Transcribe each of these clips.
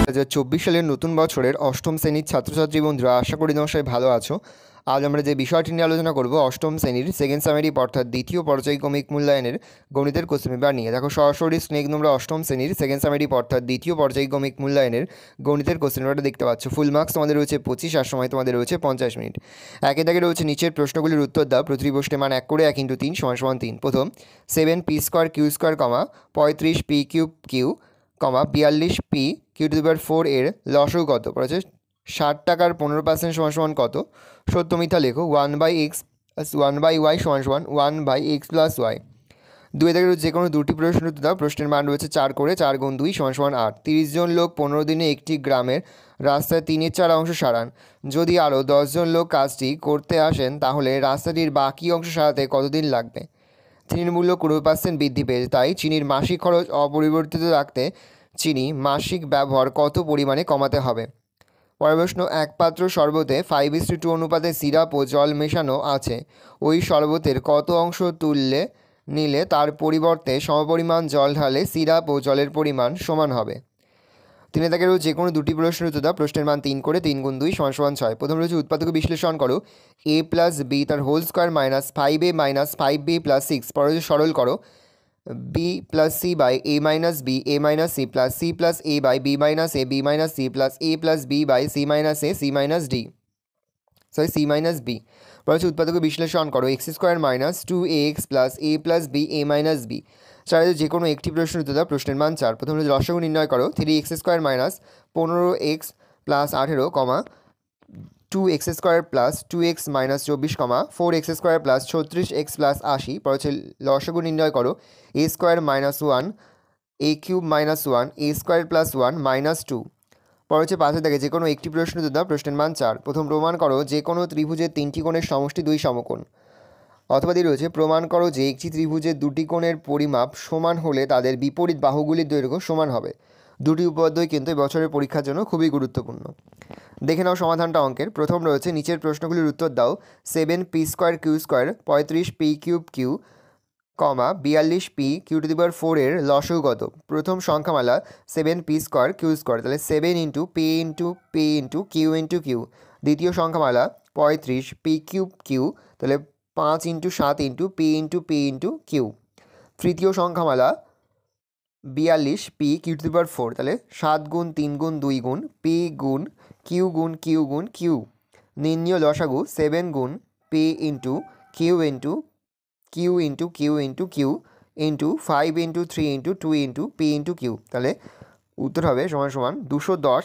2024 সালের নতুন বছরের অষ্টম শ্রেণীর ছাত্রছাত্রী বন্ধুরা, আশা করি তোমরা সবাই ভালো আছো। আজ আমরা যে বিষয়টি নিয়ে আলোচনা করব অষ্টম শ্রেণীর সেকেন্ড সামেরি অর্থাৎ দ্বিতীয় পর্যায়ক্রমিক মূল্যায়নের গণিতের কোশ্চেন পেপার নিয়ে। দেখো সরাসরি স্নেক তোমরা অষ্টম শ্রেণীর সেকেন্ড সামেরি অর্থাৎ দ্বিতীয় পর্যায়ক্রমিক মূল্যায়নের গণিতের কোশ্চেন পেপারটা দেখতে পাচ্ছ। ফুল মার্কস তোমাদের রয়েছে 25, আর সময় তোমাদের রয়েছে 50 মিনিট। একে দাগে রয়েছে নিচের প্রশ্নগুলির উত্তর দাও। প্রতিটি প্রশ্নের মান 1 করে 1 × 3 = 3। প্রথম, 7p² q², 35p³ q, 42p q⁴ এর লসাগু কত? বলেছে 60 টাকার 15% সমান কত? সত্য মিথ্যা লেখো। 1/x + 1/y = 1/x + y। দুই থেকে যে কোনো দুটি প্রশ্নের উত্তর দাও। প্রশ্নের মান রয়েছে 4 করে 4 × 2 = 8। 30 জন লোক 15 দিনে একটি গ্রামের রাস্তায় 3/4 অংশ সারান। যদি আরও 10 জন লোক কাজটি করতে আসেন তাহলে রাস্তাটির বাকি অংশ সারাতে কতদিন লাগবে? চিনির মূল্য 20% বৃদ্ধি পেয়েছে, তাই চিনির মাসিক খরচ অপরিবর্তিত রাখতে চিনি মাসিক ব্যবহার কত পরিমাণে কমাতে হবে? পরের প্রশ্ন, এক পাত্র শরবতে 5:2 অনুপাতে সিরাপ ও জল মেশানো আছে। ওই শরবতের কত অংশ তুললে নিলে তার পরিবর্তে সমপরিমাণ জল ঢালে সিরাপ ও জলের পরিমাণ সমান হবে? তিনে থেকে যে কোনো দুটি প্রশ্নের উত্তর দাও। প্রশ্নের মান 3 করে 3 × 2 = 6। প্রথম রয়েছে উৎপাদক বিশ্লেষণ করো। a + b তার হোল স্কোয়ার -5a - 5b + 6। পরে সরল করো। b + c / a - b, a - c + c + a / b - a, b - c + a + b / c - a, c - d, c - b। পরে উৎপাদক বিশ্লেষণ করো। x² - 2ax + a + b, a - b। চারে যে কোনো একটি প্রশ্নের উত্তর দাও। প্রশ্নের মান 4। প্রথম হচ্ছে লসাগু নির্ণয় করো। 3x² - 15x + 18, 2x² + 2x - 24, 4x² + 36x + 80। পরে হচ্ছে লসাগু নির্ণয় করো। a² - 1, a³ - 1, a² + 1 - 2। পরে হচ্ছে 5 থেকে যে কোনো একটি প্রশ্নের উত্তর দাও। প্রশ্নের মান 4। প্রথম, প্রমাণ করো যে কোনো ত্রিভুজের 3টি কোণের সমষ্টি 2 সমকোণ। অথবা রয়েছে প্রমাণ করো যে একটি ত্রিভুজের 2টি কোণের পরিমাপ সমান হলে তাদের বিপরীত বাহুগুলির দৈর্ঘ্য সমান হবে। দুটি উপপাদ্যই কিন্তু বছরের পরীক্ষার জন্য খুবই গুরুত্বপূর্ণ। দেখে নাও সমাধানটা অঙ্কের। প্রথম রয়েছে নিচের প্রশ্নগুলির উত্তর দাও। 7p² q², 35p³ q, 42p q⁴ এর লসাগু কত? প্রথম সংখ্যামালা 7p² q², তাহলে 7 × p × p × q × q। দ্বিতীয় সংখ্যামালা 35p³ q, তাহলে 5 × 7 × p × p × q। তৃতীয় সংখ্যামালা 42p q⁴, তাহলে 7 × 3 × 2 × p × q × q × q। নির্ণীয় লসাগু 7 × p × q × q × q × q × 5 × 3 × 2 × p × q। তাহলে উত্তর হবে সমান 210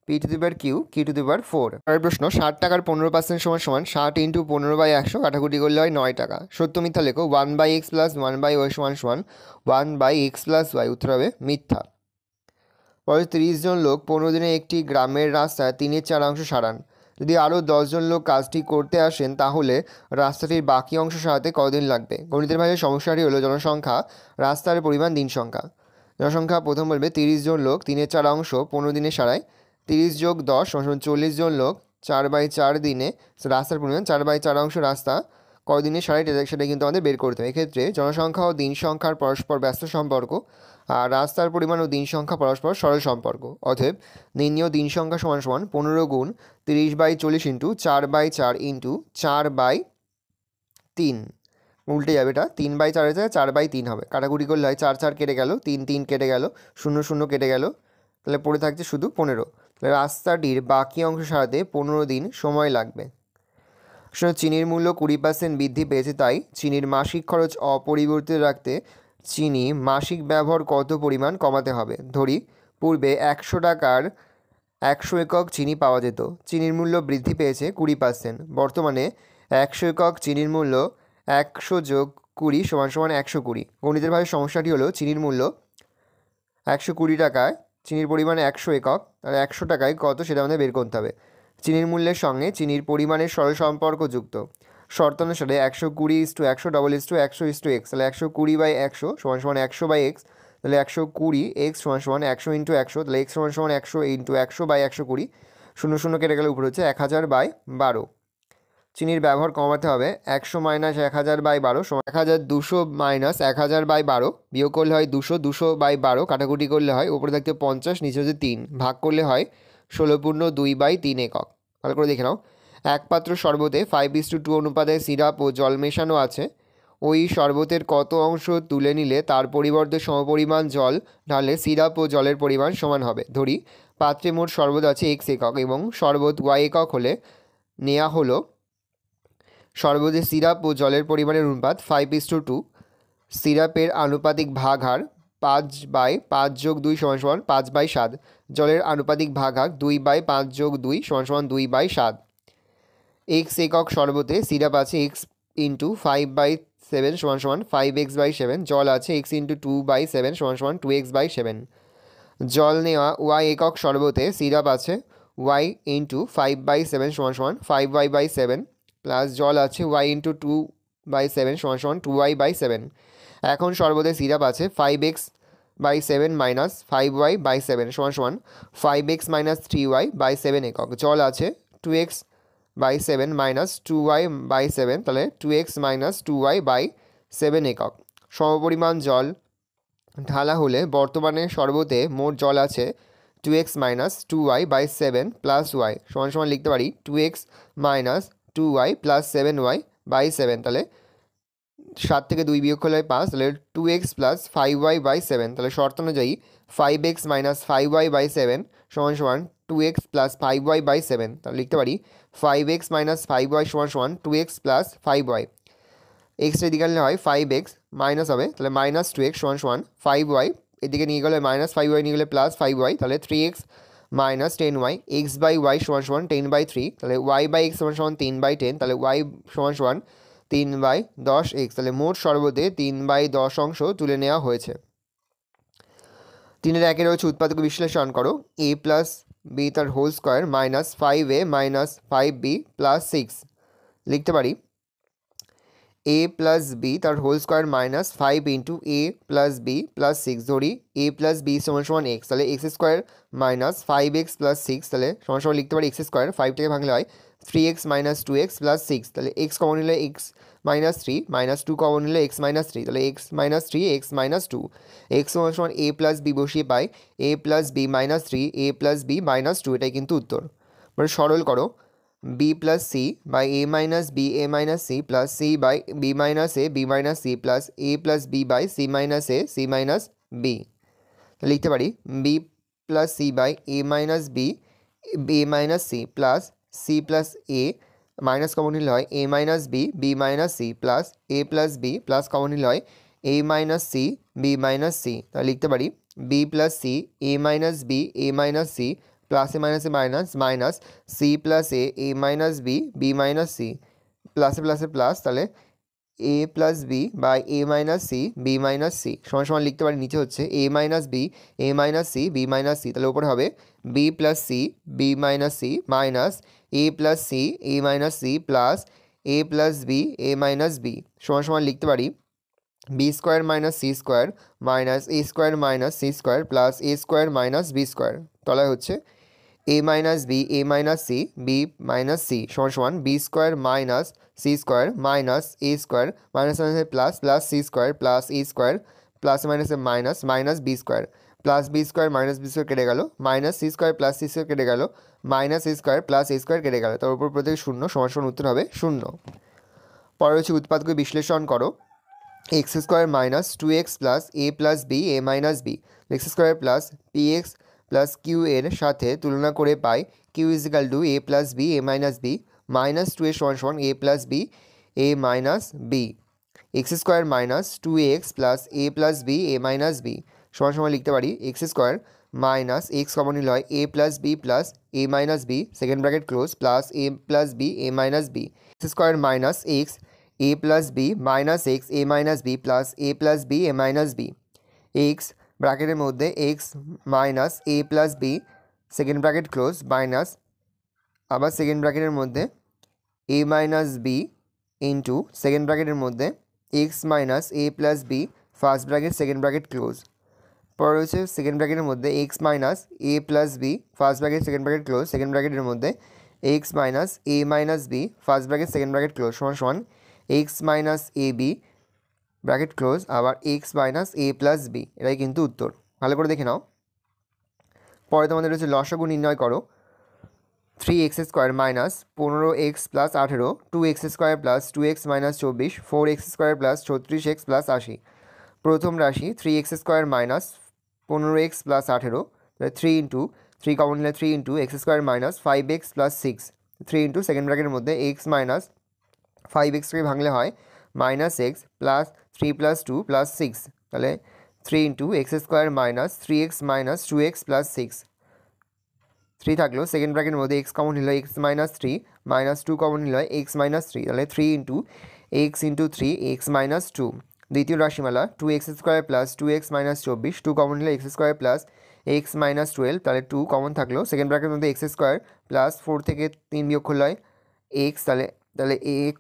p⁴q q⁴। পরের প্রশ্ন, 60 টাকার 15% সমান 60 × 15/100, কাটাকুটি করলে হয় 9 টাকা। সত্য মিথ্যা লেখো। 1/x + 1/y = 1/x + y। উত্তর হবে মিথ্যা। পরে 30 জন লোক 15 দিনে একটি গ্রামের রাস্তায় 3/4 অংশ সারান। যদি আরও 10 জন লোক কাজটি করতে আসেন তাহলে রাস্তাটির বাকি অংশ সারাতে কতদিন লাগবে? গণিতের ভাষায় সমস্যাটি হলো জনসংখ্যা, রাস্তার পরিমাণ, দিন সংখ্যা। জনসংখ্যা প্রথম বলবে 30 জন লোক 3/4 অংশ 15 দিনে সারায়। 30 + 10 = 40 জন লোক 4/4 দিনে রাস্তার পরিমাণ 4/4 অংশ রাস্তা কতদিনে সারায় সেটা কিন্তু আমাদের বের করতে হবে। এক্ষেত্রে জনসংখ্যা ও দিন সংখ্যার পরস্পর ব্যস্ত সম্পর্ক, আর রাস্তার পরিমাণ ও দিন সংখ্যা পরস্পর সরল সম্পর্ক। অতএব নির্ণীয় দিন সংখ্যা সমান 15 × 30/40 × 4/4 × 4/3। উল্টে যাবে, এটা 3/4 হয়ে যায় 4/3 হবে। কাটাকুটি করলে হয় 4 4 কেটে গেল, 3 3 কেটে গেল, 0 0 কেটে গেল, তাহলে পড়ে থাকছে শুধু 15। তাহলে রাস্তাটির বাকি অংশ সারাতে 15 দিন সময় লাগবে। চিনির মূল্য 20% বৃদ্ধি পেয়েছে, তাই চিনির মাসিক খরচ অপরিবর্তিত রাখতে চিনি মাসিক ব্যবহার কত পরিমাণ কমাতে হবে? ধরি পূর্বে 100 টাকার 100 একক চিনি পাওয়া যেত। চিনির মূল্য বৃদ্ধি পেয়েছে 20%। বর্তমানে 100 একক চিনির মূল্য 100 + 20 = 120। গণিতের ভাষায় সমস্যাটি হলো চিনির মূল্য 120 টাকায়, চিনির পরিমাণ 100 একক, আর 100 টাকায় কত সেটা আমাদের বের করতে হবে। চিনির মূল্যের সঙ্গে চিনির পরিমাণের সরল সম্পর্ক যুক্ত। শর্ত অনুসারে 120:100 100:100 x, তাহলে 120/100 = 100/x, তাহলে 120x = 100 × 100, তাহলে x = 100 × 100/120। 0 0 কেটে গেলে উপরে হচ্ছে 1000/12। চিনির ব্যবহার কমাতে হবে। 100 মাইনাস 1000/12 সমান 1200 মাইনাস 1000/12 বিয়োগ করলে হয় 200, 200 বাই 12 কাটাকুটি করলে হয় উপরে থাকতে 50 নিচে হচ্ছে 3 ভাগ করলে হয় 16.2/3 একক। ভালো করে দেখে নাও। এক পাত্র শরবতে 5:2 অনুপাতে সিরাপ ও জল মেশানো আছে। ওই শরবতের কত অংশ তুলে নিলে তার পরিবর্তে সমপরিমাণ জল ঢাললে সিরাপ ও জলের পরিমাণ সমান হবে। ধরি পাত্রে মোট শরবত আছে x একক এবং শরবত y একক হলে নেওয়া হলো শরবতে সিরাপ ও জলের পরিমাণের অনুপাত 5:2। সিরাপের আনুপাতিক ভাগ হার 5/5+2 = 5/7। জলের আনুপাতিক ভাগ হার 2/5+2 = 2/7। x একক শরবতে সিরাপ আছে x × 5/7 = 5x/7। জল আছে x × 2/7 = 2x/7। জল নেওয়া y একক শরবতে সিরাপ আছে y × 5/7 = 5y/7 প্লাস জল আছে y × 2/7 = 2y/7। এখন শরবতে সিরাপ আছে 5x/7 minus 5y/7 = 5x - 3y/7 একক। জল আছে 2x/7 মাইনাস 2y/7 তাহলে 2x - 2y/7 একক। সমপরিমাণ জল ঢালা হলে বর্তমানে শরবতে মোট জল আছে 2x - 2y/7 প্লাস y সমান লিখতে পারি 2x - 2y প্লাস 7y/7। তাহলে 7 থেকে 2 বিয়োগ করলে 5, তাহলে 2x প্লাস 5y/7। তাহলে শর্ত অনুযায়ী 5x - 5y/7 = 2x plus 5y/7। তাহলে লিখতে পারি 5x - 5y = 2x plus 5y। X এদিকে আনলে হয় 5x মাইনাস হবে, তাহলে -2x = 5y। এদিকে নিয়ে গেলে -5y নিয়ে গেলে +5y, তাহলে 3x - 10y। x/y = 10/3, তাহলে y/x = 3/10, তাহলে y = 3/10x। তাহলে মোট শরবতে 3/10 অংশ তুলে নেওয়া হয়েছে। 3-এর 1 রয়েছে উৎপাদক বিশ্লেষণ করো। a + b তার হোল স্কোয়ার -5a - 5b + 6 লিখতে পারি a + b তার হোল স্কোয়ার -5 × a + b + 6। ধরি a + b = x, তাহলে x² - 5x + 6 তাহলে সমান লিখতে পারি x²। 5 থেকে ভাঙলে হয় 3x - 2x + 6, তাহলে x কমন নিলে x - 3 -2 কমন নিলে x - 3, তাহলে x - 3 x - 2। x = a + b বসিয়ে পাই a + b - 3 a + b - 2, এটাই কিন্তু উত্তর। মানে সরল করো b + c by a - b a - c plus c by b - a b - c plus a + b by c - a c - b। লিখতে পারি b + c by a - b a - c plus c plus a minus common নিলে হয় a - b b - c plus a + b plus common নিলে হয় a - c b - c। তাহলে লিখতে পারি b + c a - b a - c প্লাসে মাইনাসে minus minus c plus a a - b b - c প্লাসে প্লাসে প্লাস, তাহলে a + b by a - c b - c সমান লিখতে পারি নিচে হচ্ছে a - b a - c b - c, তাহলে উপরে হবে b + c b - c minus a + c a - c plus a + b a - b সমান লিখতে পারি b² - c² minus a² - c² plus a² - b²। তলায় হচ্ছে a - b a - c b - c সমান b² - c² minus a² minus plus plus c² plus a² plus মাইনাসে minus minus b² plus b² minus b² কেটে গেল, minus c² plus c² কেটে গেল, minus a² plus a² কেটে গেল, তার উপর প্রত্যেক 0 সমান উত্তর হবে 0। পরে হচ্ছে উৎপাদকে বিশ্লেষণ করো। x² - 2x plus a plus b a - b x² plus px plus q এর সাথে তুলনা করে পাই q = a plus b a - b minus 2a = a plus b a - b x² - 2x plus a plus b a - b সমান লিখতে পারি x² minus x common নিলে হয় a plus b plus a - b second bracket close plus a plus b a - b x² minus x a plus b minus x a - b plus a plus b a - b x ব্র্যাকেটের মধ্যে x minus a plus b second bracket close minus আবার second ব্র্যাকেটের মধ্যে a minus b into second ব্র্যাকেটের মধ্যে x minus a plus b first bracket second bracket close. পরে রয়েছে second ব্র্যাকেটের মধ্যে x minus a plus b first bracket second bracket close second ব্র্যাকেটের মধ্যে x minus a minus b first bracket second bracket close সমান সমান x minus a b bracket close আবার x minus a plus b, এটাই কিন্তু উত্তর। ভালো করে দেখে নাও। পরে তোমাদের হচ্ছে লসাগু নির্ণয় করো। 3x² minus 15x plus 18, 2x² plus 2x minus 24, 4x² plus 36x plus 80। প্রথম রাশি 3x² minus 15x plus 18, 3 into 3 common নিলে 3 into x² minus 5x plus 6, 3 into second ব্র্যাকেটের মধ্যে x মাইনাস 5xকে ভাঙলে হয় minus x plus 3 plus 2 plus 6, তাহলে 3 into x² minus 3x minus 2x plus 6, 3 থাকলো second ব্র্যাকেটের মধ্যে x কমন নিল x মাইনাস 3 মাইনাস 2 কমন নিল x মাইনাস 3, তাহলে 3 into x into 3 x minus 2। দ্বিতীয় রাশিমালা 2x² plus 2x minus 24, 2 common নিল x² প্লাস x মাইনাস 12, তাহলে 2 কমন থাকলো সেকেন্ড ব্র্যাকেটের মধ্যে x² প্লাস 4 থেকে 3 বিয়োগ করলে হয় x, তাহলে x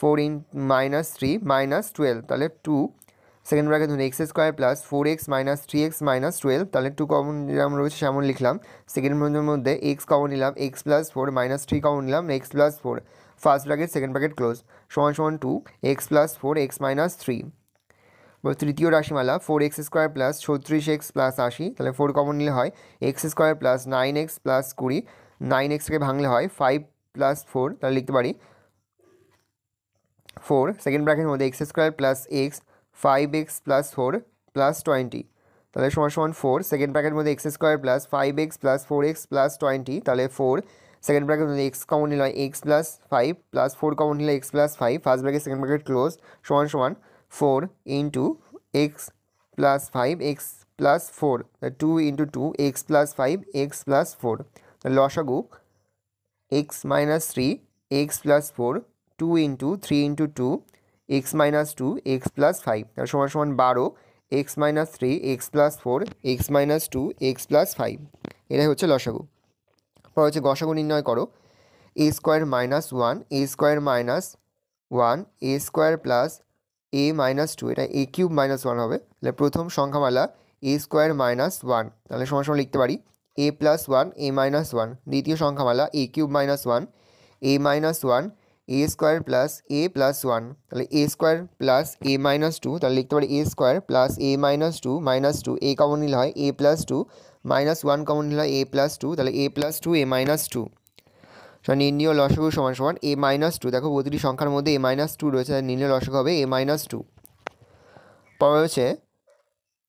4 ইন মাইনাস 3 মাইনাস 12, তাহলে 2 সেকেন্ড ব্র্যাকেট ধরুন x² plus 4x minus 3x minus 12, তাহলে 2 কমন যেমন রয়েছে সেমন লিখলাম। সেকেন্ড ব্র্যাকেটের মধ্যে x কমন নিলাম x প্লাস 4 মাইনাস 3 কমন নিলাম x plus 4, first bracket second bracket close সমান সমান 2 x প্লাস 4 x মাইনাস 3। তৃতীয় রাশিমালা 4x² প্লাস 36x প্লাস 80, তাহলে 4 কমন নিলে হয় x² প্লাস 9x প্লাস 20, 9xকে ভাঙলে হয় 5 প্লাস 4, তাহলে লিখতে পারি 4 সেকেন্ড ব্র্যাকেটের মধ্যে x² plus x 5x plus 4 plus 20, তাহলে সমান সমান 4 সেকেন্ড ব্র্যাকেটের মধ্যে x² plus 5x plus 4x plus 20, তাহলে 4 সেকেন্ড ব্র্যাকেটের মধ্যে x কমন নিলে হয় x প্লাস 5 প্লাস 4 কমন নিলে x plus 5 first bracket second bracket close সমান সমান 4 into x plus 5 x plus 4, 2 into 2 x plus 5 x plus 4, লসাগু x minus 3 x plus 4, 2 into 3 into 2 x minus 2 x plus 5, তার সমান সমান 12 x minus 3 x plus 4 x minus 2 x plus 5, এটাই হচ্ছে লসাগু। পর হচ্ছে গসাগু নির্ণয় করো। a² minus 1 a² minus 1 a² plus a minus 2, এটা a³ মাইনাস 1 হবে, তাহলে প্রথম সংখ্যামালা a² মাইনাস 1, তাহলে সমান সমান লিখতে পারি a প্লাস 1 a মাইনাস 1। দ্বিতীয় সংখ্যামালা a³ minus 1 a minus 1 a² plus a plus 1, তাহলে a² প্লাস a মাইনাস 2, তাহলে লিখতে পারি a² plus a minus 2 minus 2, a common নিলে হয় a প্লাস 2 মাইনাস 1 কমন নিলে হয় a প্লাস 2, তাহলে a প্লাস 2 a মাইনাস 2। নির্ণীয় লসাগু সমান সমান a মাইনাস 2, দেখো প্রতিটি সংখ্যার মধ্যে a মাইনাস 2 রয়েছে, তাহলে নির্ণীয় লসাগু হবে a মাইনাস 2। পরে হচ্ছে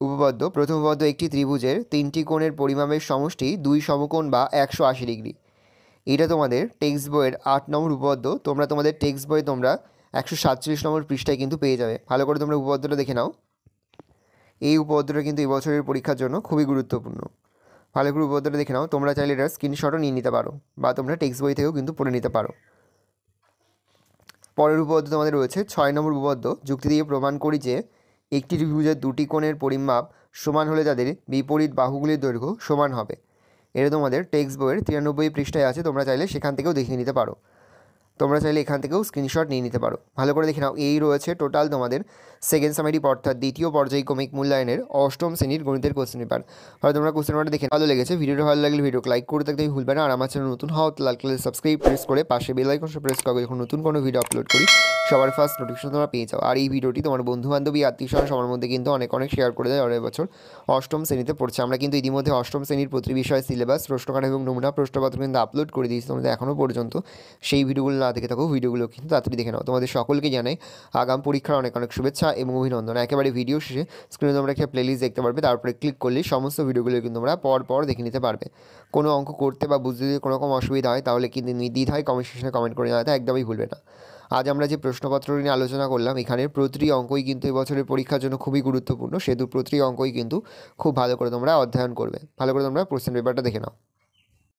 উপপাদ্য। প্রথম উপপাদ্য একটি ত্রিভুজের 3টি কোণের পরিমাপের সমষ্টি 2 সমকোণ বা 180 ডিগ্রি। এটা তোমাদের টেক্সট বইয়ের 8 নম্বর উপপাদ্য, তোমরা তোমাদের টেক্সট বইয়ে তোমরা 147 নম্বর পৃষ্ঠায় কিন্তু পেয়ে যাবে। ভালো করে তোমরা উপপাদ্যটা দেখে নাও। এই উপপাদ্যটা কিন্তু এবছরের পরীক্ষার জন্য খুবই গুরুত্বপূর্ণ। ভালো করে উপপাদ্যটা দেখে নাও, তোমরা চাইলে এটার স্ক্রিনশটও নিয়ে নিতে পারো বা তোমরা টেক্সট বই থেকেও কিন্তু পড়ে নিতে পারো। পরের উপপাদ্য তোমাদের রয়েছে 6 নম্বর উপপাদ্য। যুক্তি দিয়ে প্রমাণ করি যে একটি ত্রিভুজের 2টি কোণের পরিমাপ সমান হলে তাদের বিপরীত বাহুগুলির দৈর্ঘ্য সমান হবে। এটা তোমাদের টেক্সট বইয়ের 93 পৃষ্ঠায় আছে, তোমরা চাইলে সেখান থেকেও দেখে নিতে পারো। তোমরা চাইলে এখান থেকেও স্ক্রিনশট নিয়ে নিতে পারো। ভালো করে দেখে নাও। এই রয়েছে টোটাল তোমাদের সেকেন্ড সামেটিভ অর্থাৎ দ্বিতীয় পর্যায়ক্রমিক মূল্যায়নের অষ্টম শ্রেণীর গণিতের কোশ্চেন পেপার। হয়তো তোমরা কোশ্চেন পেপারটা দেখে ভালো লেগেছে, ভিডিওটা ভালো লাগলে ভিডিওকে লাইক করে থাকতে ভুলবে না। আর আমার চ্যানেল নতুন হওয়া লাল কালার সাবস্ক্রাইব প্রেস করে পাশে বেল আইকনটা প্রেস করো, যখন নতুন কোনো ভিডিও আপলোড করি সবার ফার্স্ট নোটিফিকেশন তোমরা পেয়ে যাও। আর এই ভিডিওটি তোমার বন্ধুবান্ধবী আত্মীয়স্বজন সবার মধ্যে কিন্তু অনেক শেয়ার করে দেয়। আর এবছর অষ্টম শ্রেণীতে পড়ছে। আমরা কিন্তু ইতিমধ্যে অষ্টম শ্রেণীর প্রতি বিষয় সিলেবাস, প্রশ্নকাঠামো এবং নমুনা প্রশ্নপত্র কিন্তু আপলোড করে দিয়েছি। তোমাদের এখনও পর্যন্ত সেই ভিডিওগুলো না দেখে থাকো, ভিডিওগুলো কিন্তু তাড়াতাড়ি দেখে নাও। তোমাদের সকলকে জানাই আগাম পরীক্ষার অনেক শুভেচ্ছা এবং অভিনন্দন। একেবারে ভিডিও শেষে স্ক্রিনে তোমরা একটা প্লেলিস্ট দেখতে পারবে, তারপরে ক্লিক করলে সমস্ত ভিডিওগুলো কিন্তু তোমরা পর দেখে নিতে পারবে। কোনো অঙ্ক করতে বা বুঝতে যদি কোনো রকম অসুবিধা হয় তাহলে কিন্তু নির্দ্বিধায় কমেন্ট সেকশনে কমেন্ট করে জানাতে একদমই ভুলবে না। আজ আমরা যে প্রশ্নপত্র নিয়ে আলোচনা করলাম, এখানের প্রতিটি অঙ্কই কিন্তু এবছরের পরীক্ষার জন্য খুবই গুরুত্বপূর্ণ। সেহেতু প্রতিটি অঙ্কই কিন্তু খুব ভালো করে তোমরা অধ্যয়ন করবে। ভালো করে তোমরা কোশ্চেন পেপারটা দেখে নাও।